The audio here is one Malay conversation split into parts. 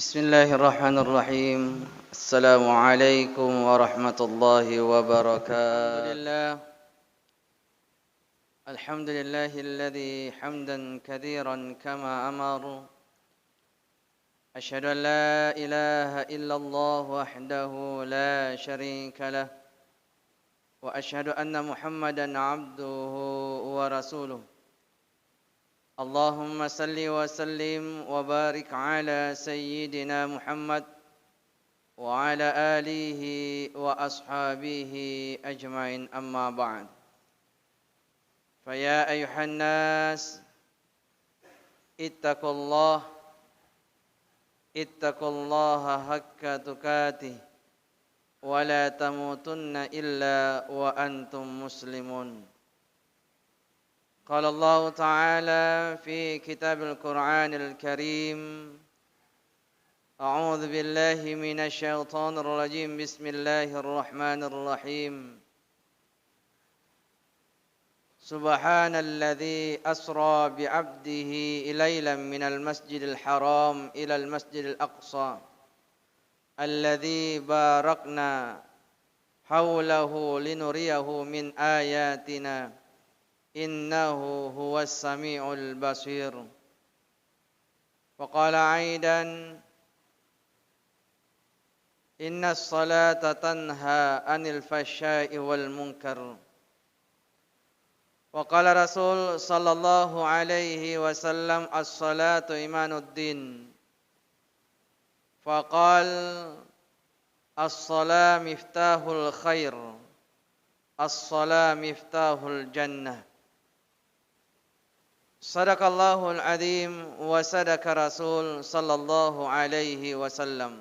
Bismillahirrahmanirrahim. Assalamualaikum warahmatullahi wabarakatuh. Alhamdulillahilladzi hamdan katsiran kama amar. Asyhadu an la ilaha illallah wahdahu la syarika lah. Wa asyhadu anna Muhammadan abduhu wa rasuluh. Allahumma salli wa sallim wa barik ala sayyidina Muhammad wa ala alihi wa ashabihi ajmain, amma ba'd. Faya ayuhan nas ittaqullaha haqqa tuqatih wa la tamutunna illa wa antum muslimun. قال الله تعالى في كتاب القرآن الكريم: أعوذ بالله من الشيطان الرجيم بسم الله الرحمن الرحيم سبحان الذي أسرى بعبده ليلا من المسجد الحرام إلى المسجد الأقصى الذي باركنا حوله لنريه من آياتنا innahu huwas sami'ul basir. Wa qala aidan innas salata tanha 'anil fahsya'i wal munkar. Wa qala Rasul sallallahu alaihi wasallam as-salatu imanuddin. Fa qala as-salat miftahul khair, as-salat miftahul jannah. Sadaqallahul azim wa sadaqa Rasul sallallahu alaihi wasallam.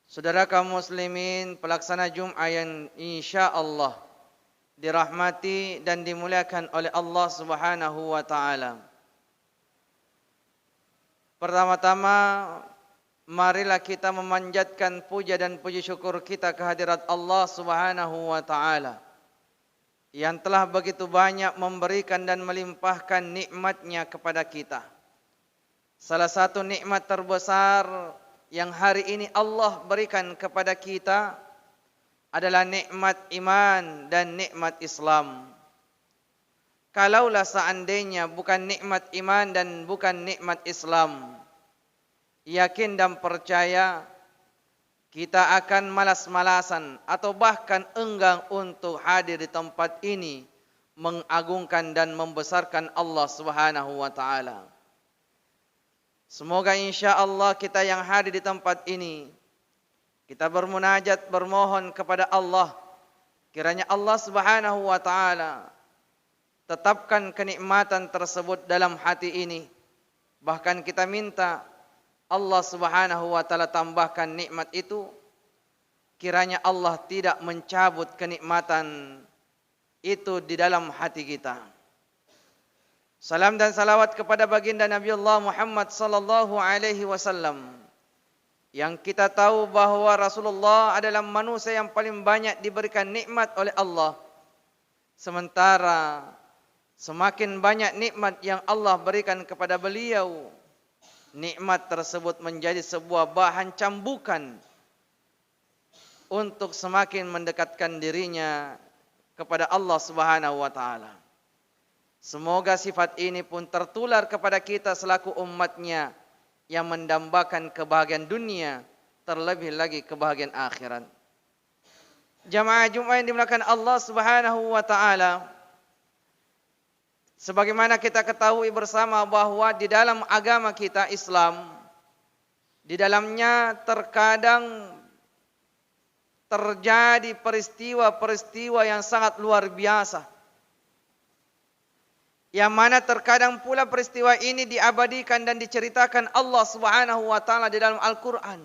Saudara kaum muslimin, pelaksana Jum'ah yang insyaallah dirahmati dan dimuliakan oleh Allah Subhanahu wa taala. Pertama-tama marilah kita memanjatkan puja dan puji syukur kita kehadirat Allah Subhanahu wa taala yang telah begitu banyak memberikan dan melimpahkan nikmatnya kepada kita. Salah satu nikmat terbesar yang hari ini Allah berikan kepada kita adalah nikmat iman dan nikmat Islam. Kalaulah seandainya bukan nikmat iman dan bukan nikmat Islam, yakin dan percaya kita akan malas-malasan atau bahkan enggan untuk hadir di tempat ini mengagungkan dan membesarkan Allah Subhanahu wa taala. Semoga insyaallah kita yang hadir di tempat ini kita bermunajat, bermohon kepada Allah, kiranya Allah Subhanahu wa taala tetapkan kenikmatan tersebut dalam hati ini. Bahkan kita minta Allah Subhanahu wa taala tambahkan nikmat itu, kiranya Allah tidak mencabut kenikmatan itu di dalam hati kita. Salam dan salawat kepada baginda Nabi Allah Muhammad sallallahu alaihi wasallam, yang kita tahu bahwa Rasulullah adalah manusia yang paling banyak diberikan nikmat oleh Allah. Sementara semakin banyak nikmat yang Allah berikan kepada beliau, nikmat tersebut menjadi sebuah bahan cambukan untuk semakin mendekatkan dirinya kepada Allah Subhanahu wa taala. Semoga sifat ini pun tertular kepada kita selaku umatnya yang mendambakan kebahagiaan dunia, terlebih lagi kebahagiaan akhirat. Jamaah Jumat yang dimuliakan Allah Subhanahu wa taala, sebagaimana kita ketahui bersama bahwa di dalam agama kita Islam, di dalamnya terkadang terjadi peristiwa-peristiwa yang sangat luar biasa, yang mana terkadang pula peristiwa ini diabadikan dan diceritakan Allah Subhanahu wa taala di dalam Al-Qur'an.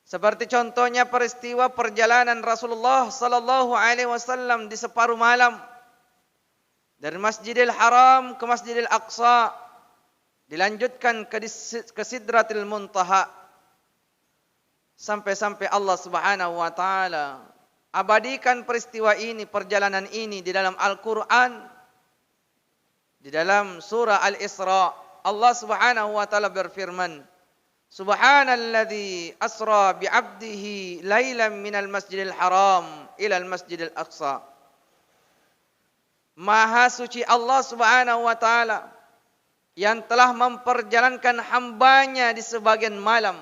Seperti contohnya peristiwa perjalanan Rasulullah sallallahu alaihi wasallam di separuh malam dari Masjidil Haram ke Masjidil Aqsa, dilanjutkan ke Sidratil Muntaha, sampai-sampai Allah Subhanahu wa taala abadikan peristiwa ini, perjalanan ini di dalam Al-Qur'an, di dalam surah Al-Isra. Allah Subhanahu wa taala berfirman, Subhanalladzi asra bi'abdihi lailan minal masjidil haram ilal masjidil aqsa. Maha suci Allah Subhanahu wa taala yang telah memperjalankan hambanya di sebagian malam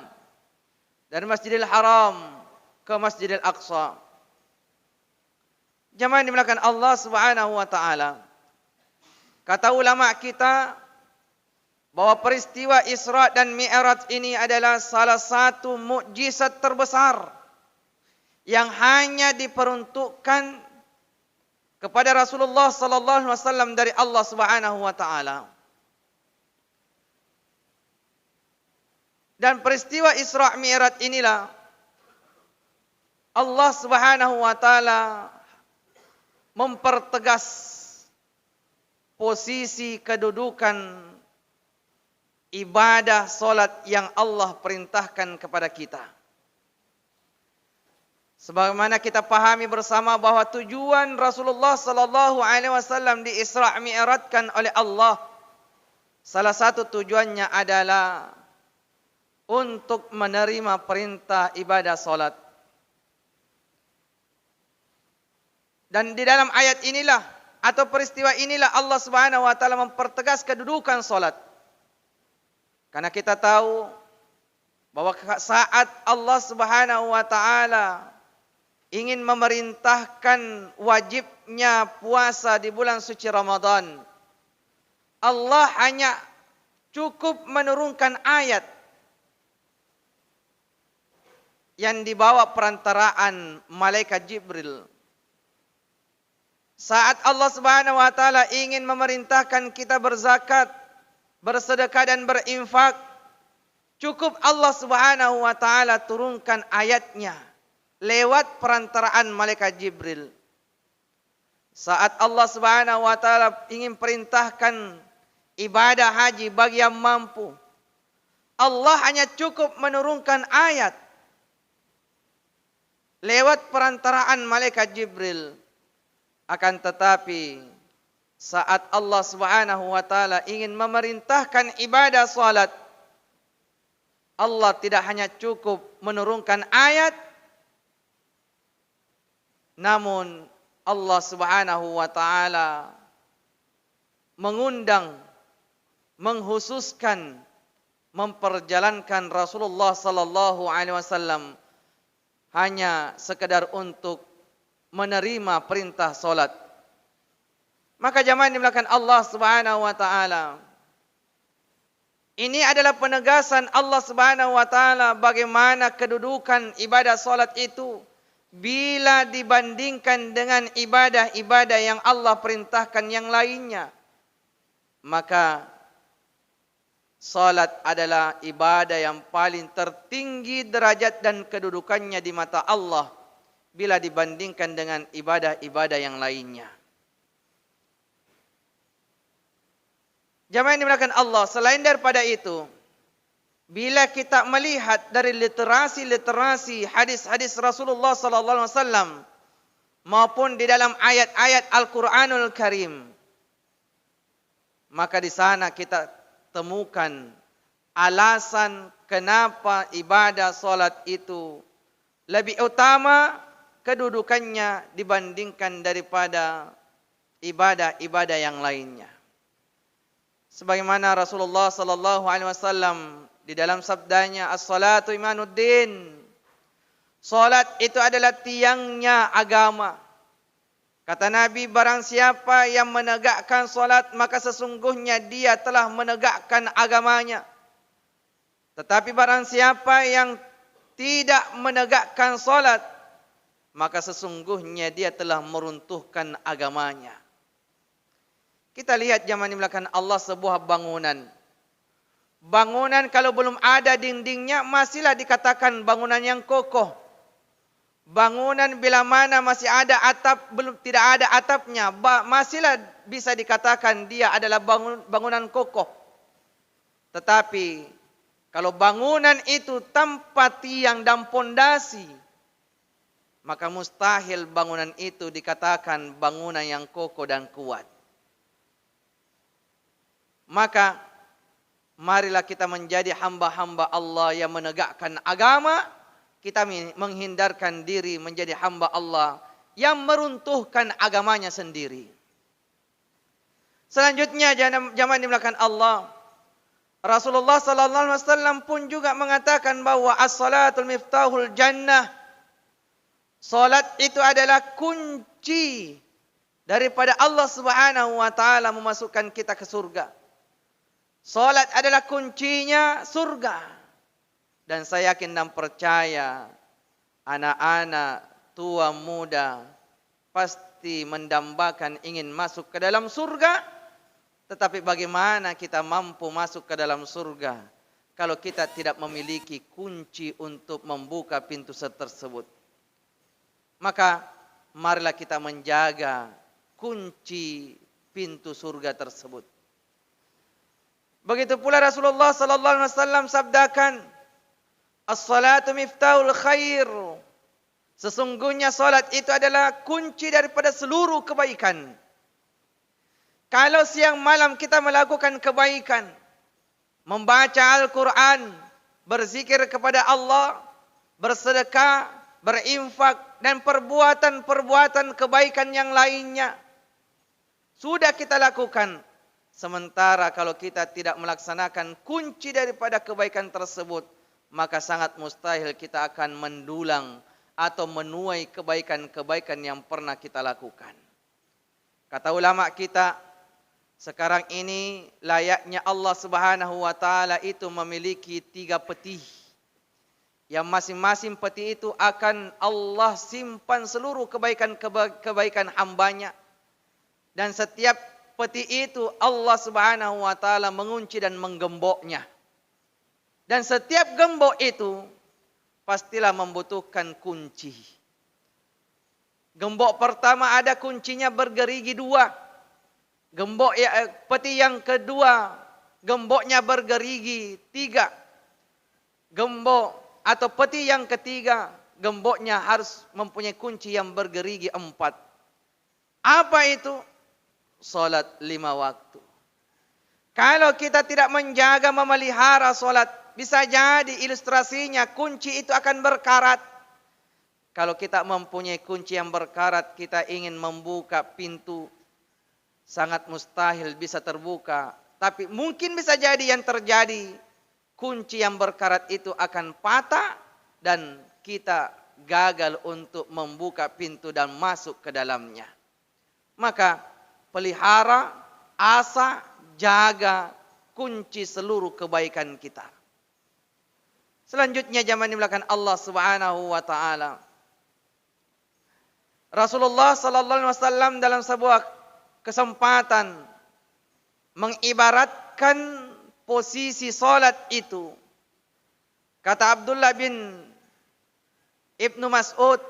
dari Masjidil Haram ke Masjidil Aqsa. Jemaah yang dimuliakan Allah Subhanahu wa taala. Kata ulama kita bahwa peristiwa Isra dan Mi'raj ini adalah salah satu mukjizat terbesar yang hanya diperuntukkan kepada Rasulullah sallallahu alaihi wasallam dari Allah Subhanahu wa taala. Dan peristiwa Isra Mi'raj inilah Allah Subhanahu wa taala mempertegas posisi kedudukan ibadah solat yang Allah perintahkan kepada kita. Sebagaimana kita pahami bersama bahwa tujuan Rasulullah sallallahu alaihi wasallam di Isra Mi'rajkan oleh Allah, salah satu tujuannya adalah untuk menerima perintah ibadah solat. Dan di dalam ayat inilah atau peristiwa inilah Allah Subhanahu wa taala mempertegas kedudukan solat. Karena kita tahu bahwa saat Allah Subhanahu wa taala ingin memerintahkan wajibnya puasa di bulan suci Ramadan, Allah hanya cukup menurunkan ayat yang dibawa perantaraan malaikat Jibril. Saat Allah Subhanahu wa taala ingin memerintahkan kita berzakat, bersedekah dan berinfak, cukup Allah Subhanahu wa taala turunkan ayatnya lewat perantaraan malaikat Jibril. Saat Allah Subhanahu wa taala ingin perintahkan ibadah haji bagi yang mampu, Allah hanya cukup menurunkan ayat lewat perantaraan malaikat Jibril. Akan tetapi saat Allah Subhanahu wa taala ingin memerintahkan ibadah salat, Allah tidak hanya cukup menurunkan ayat, namun Allah Subhanahu wa taala mengundang, menghususkan, memperjalankan Rasulullah sallallahu alaihi wasallam hanya sekedar untuk menerima perintah solat. Maka jemaah yang dimuliakan Allah Subhanahu wa taala, ini adalah penegasan Allah Subhanahu wa taala bagaimana kedudukan ibadah solat itu bila dibandingkan dengan ibadah-ibadah yang Allah perintahkan yang lainnya. Maka salat adalah ibadah yang paling tertinggi derajat dan kedudukannya di mata Allah bila dibandingkan dengan ibadah-ibadah yang lainnya. Jemaah yang dimuliakan Allah, selain daripada itu, bila kita melihat dari literasi hadis-hadis Rasulullah sallallahu alaihi wasallam maupun di dalam ayat-ayat Al-Qur'anul Karim, maka di sana kita temukan alasan kenapa ibadah salat itu lebih utama kedudukannya dibandingkan daripada ibadah-ibadah yang lainnya. Sebagaimana Rasulullah sallallahu alaihi wasallam di dalam sabdanya, as-salatu imanuddin. Salat itu adalah tiangnya agama. Kata Nabi, barang siapa yang menegakkan salat, maka sesungguhnya dia telah menegakkan agamanya. Tetapi barang siapa yang tidak menegakkan salat, maka sesungguhnya dia telah meruntuhkan agamanya. Kita lihat zaman dimulakan Allah sebuah bangunan. Bangunan kalau belum ada dindingnya masihlah dikatakan bangunan yang kokoh. Bangunan bila mana masih ada atap, belum tidak ada atapnya, masihlah bisa dikatakan dia adalah bangunan kokoh. Tetapi kalau bangunan itu tanpa tiang dan pondasi, maka mustahil bangunan itu dikatakan bangunan yang kokoh dan kuat. Maka marilah kita menjadi hamba-hamba Allah yang menegakkan agama. Kita menghindarkan diri menjadi hamba Allah yang meruntuhkan agamanya sendiri. Selanjutnya jamaah dimulakan Allah, Rasulullah sallallahu alaihi wasallam pun juga mengatakan bahwa as-salatul miftahul jannah. Salat itu adalah kunci daripada Allah Subhanahu wa taala memasukkan kita ke surga. Salat adalah kuncinya surga. Dan saya yakin dan percaya anak-anak, tua, muda pasti mendambakan ingin masuk ke dalam surga. Tetapi bagaimana kita mampu masuk ke dalam surga kalau kita tidak memiliki kunci untuk membuka pintu tersebut? Maka marilah kita menjaga kunci pintu surga tersebut. Begitu pula Rasulullah sallallahu alaihi wasallam sabdakan, as-salatu miftahul khair. Sesungguhnya salat itu adalah kunci daripada seluruh kebaikan. Kalau siang malam kita melakukan kebaikan, membaca Al-Quran, berzikir kepada Allah, bersedekah, berinfak, dan perbuatan-perbuatan kebaikan yang lainnya, sudah kita lakukan. Sementara kalau kita tidak melaksanakan kunci daripada kebaikan tersebut, maka sangat mustahil kita akan mendulang atau menuai kebaikan-kebaikan yang pernah kita lakukan. Kata ulama kita, sekarang ini layaknya Allah Subhanahu wa taala itu memiliki 3 peti. Yang masing-masing peti itu akan Allah simpan seluruh kebaikan hambanya. Dan setiap peti itu Allah Subhanahu wa taala mengunci dan menggemboknya. Dan setiap gembok itu pastilah membutuhkan kunci. Gembok pertama ada kuncinya bergerigi 2. Gembok peti yang kedua, gemboknya bergerigi 3. Gembok atau peti yang ketiga, gemboknya harus mempunyai kunci yang bergerigi 4. Apa itu? Salat 5 waktu. Kalau kita tidak menjaga memelihara salat, bisa jadi ilustrasinya kunci itu akan berkarat. Kalau kita mempunyai kunci yang berkarat, kita ingin membuka pintu, sangat mustahil bisa terbuka. Tapi mungkin bisa jadi yang terjadi, kunci yang berkarat itu akan patah dan kita gagal untuk membuka pintu dan masuk ke dalamnya. Maka pelihara, asah, jaga kunci seluruh kebaikan kita. Selanjutnya jamaah dimulakan Allah Subhanahu wa taala. Rasulullah sallallahu alaihi wasallam dalam sebuah kesempatan mengibaratkan posisi salat itu. Kata Abdullah bin Ibnu Mas'ud,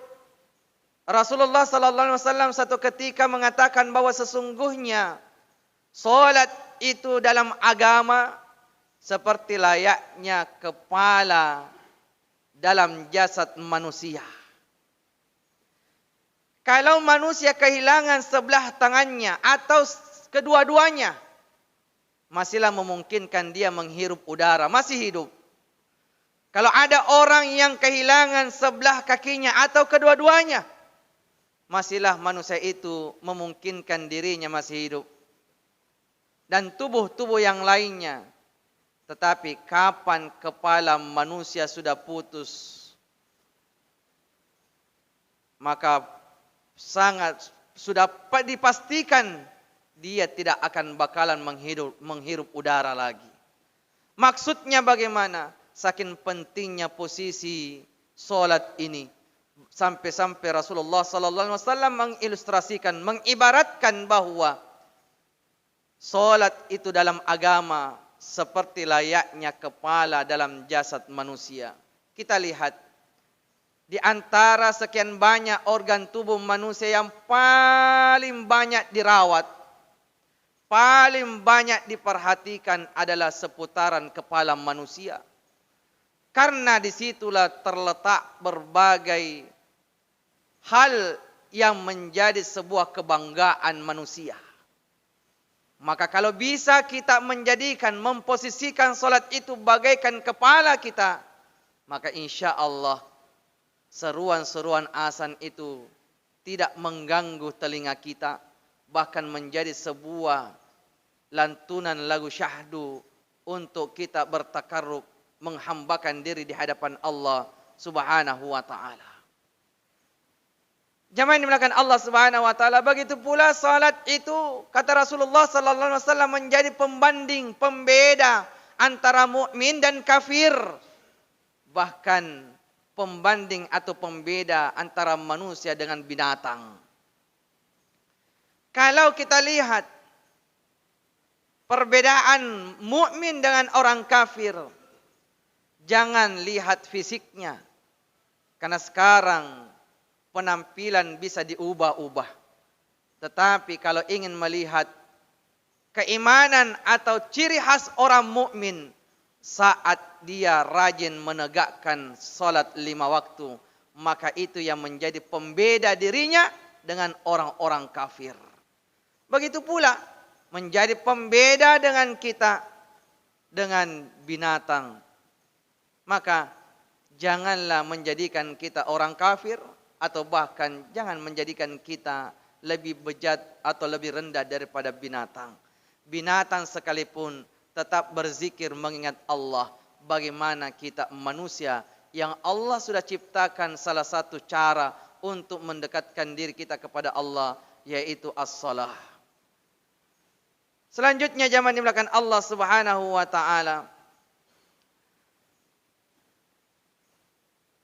Rasulullah sallallahu alaihi wasallam satu ketika mengatakan bahwa sesungguhnya salat itu dalam agama seperti layaknya kepala dalam jasad manusia. Kalau manusia kehilangan sebelah tangannya atau kedua-duanya, masihlah memungkinkan dia menghirup udara, masih hidup. Kalau ada orang yang kehilangan sebelah kakinya atau kedua-duanya, masihlah manusia itu memungkinkan dirinya masih hidup. Dan tubuh-tubuh yang lainnya. Tetapi kapan kepala manusia sudah putus, maka sangat sudah dipastikan dia tidak akan bakalan menghirup udara lagi. Maksudnya bagaimana? Saking pentingnya posisi solat ini. Sampai-sampai Rasulullah sallallahu alaihi wasallam mengilustrasikan, mengibaratkan bahwa solat itu dalam agama seperti layaknya kepala dalam jasad manusia. Kita lihat di antara sekian banyak organ tubuh manusia yang paling banyak dirawat, paling banyak diperhatikan adalah seputaran kepala manusia. Karena disitulah terletak berbagai hal yang menjadi sebuah kebanggaan manusia. Maka kalau bisa kita menjadikan, memposisikan solat itu bagaikan kepala kita, maka insya Allah seruan-seruan azan itu tidak mengganggu telinga kita, bahkan menjadi sebuah lantunan lagu syahdu untuk kita bertakarrub, menghambakan diri di hadapan Allah Subhanahu wa taala. Jamaah yang dimuliakan Allah Subhanahu wa taala, begitu pula salat itu kata Rasulullah sallallahu alaihi wasallam menjadi pembanding, pembeda antara mukmin dan kafir. Bahkan pembanding atau pembeda antara manusia dengan binatang. Kalau kita lihat perbedaan mukmin dengan orang kafir, jangan lihat fisiknya. Karena sekarang penampilan bisa diubah-ubah. Tetapi kalau ingin melihat keimanan atau ciri khas orang mukmin saat dia rajin menegakkan salat 5 waktu, maka itu yang menjadi pembeda dirinya dengan orang-orang kafir. Begitu pula menjadi pembeda dengan kita dengan binatang. Maka janganlah menjadikan kita orang kafir, atau bahkan jangan menjadikan kita lebih bejat atau lebih rendah daripada binatang. Binatang sekalipun tetap berzikir mengingat Allah. Bagaimana kita manusia yang Allah sudah ciptakan salah satu cara untuk mendekatkan diri kita kepada Allah, yaitu as-salah. Selanjutnya jamaah dimuliakan Allah Subhanahu wa taala,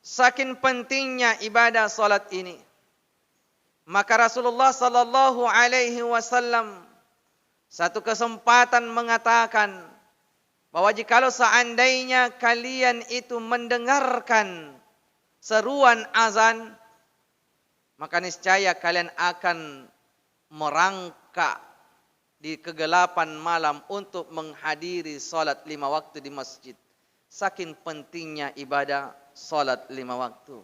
saking pentingnya ibadah salat ini, maka Rasulullah sallallahu alaihi wasallam satu kesempatan mengatakan bahwa jikalau seandainya kalian itu mendengarkan seruan azan, maka niscaya kalian akan merangkak di kegelapan malam untuk menghadiri salat 5 waktu di masjid. Saking pentingnya ibadah salat 5 waktu.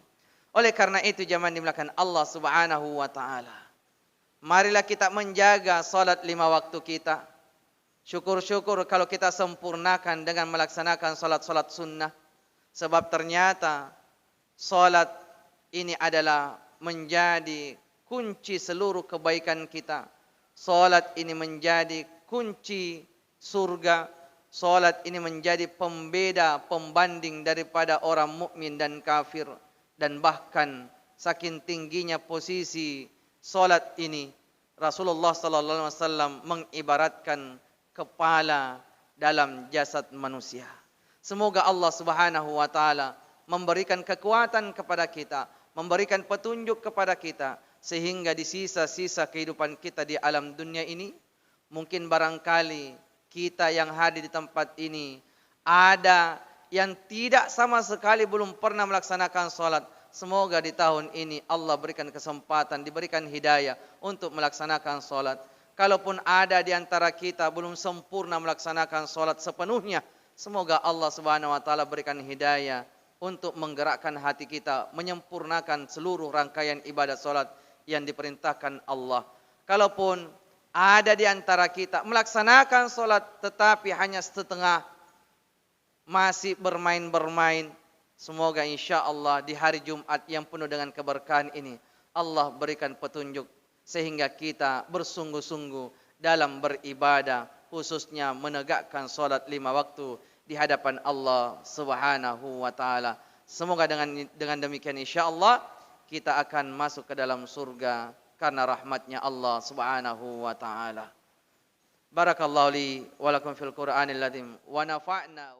Oleh karena itu jamaah dimuliakan Allah Subhanahu wa taala, marilah kita menjaga salat 5 waktu kita. Syukur-syukur kalau kita sempurnakan dengan melaksanakan salat-salat sunnah. Sebab ternyata salat ini adalah menjadi kunci seluruh kebaikan kita. Salat ini menjadi kunci surga. Salat ini menjadi pembeda, pembanding daripada orang mukmin dan kafir. Dan bahkan saking tingginya posisi salat ini, Rasulullah sallallahu alaihi wasallam mengibaratkan kepala dalam jasad manusia. Semoga Allah Subhanahu wa taala memberikan kekuatan kepada kita, memberikan petunjuk kepada kita, sehingga di sisa-sisa kehidupan kita di alam dunia ini, mungkin barangkali kita yang hadir di tempat ini ada yang tidak sama sekali belum pernah melaksanakan salat. Semoga di tahun ini Allah berikan kesempatan, diberikan hidayah untuk melaksanakan salat. Kalaupun ada di antara kita belum sempurna melaksanakan salat sepenuhnya, semoga Allah Subhanahu wa taala berikan hidayah untuk menggerakkan hati kita menyempurnakan seluruh rangkaian ibadah salat yang diperintahkan Allah. Kalaupun ada di antara kita melaksanakan salat tetapi hanya setengah, masih bermain-bermain, semoga insya Allah di hari Jumat yang penuh dengan keberkahan ini Allah berikan petunjuk sehingga kita bersungguh-sungguh dalam beribadah, khususnya menegakkan salat 5 waktu di hadapan Allah Subhanahu wa taala. Semoga dengan demikian insya Allah kita akan masuk ke dalam surga karena rahmatnya Allah Subhanahu wa taala. Barakallahu li wa lakum fil Qur'anil azim wa nafa'na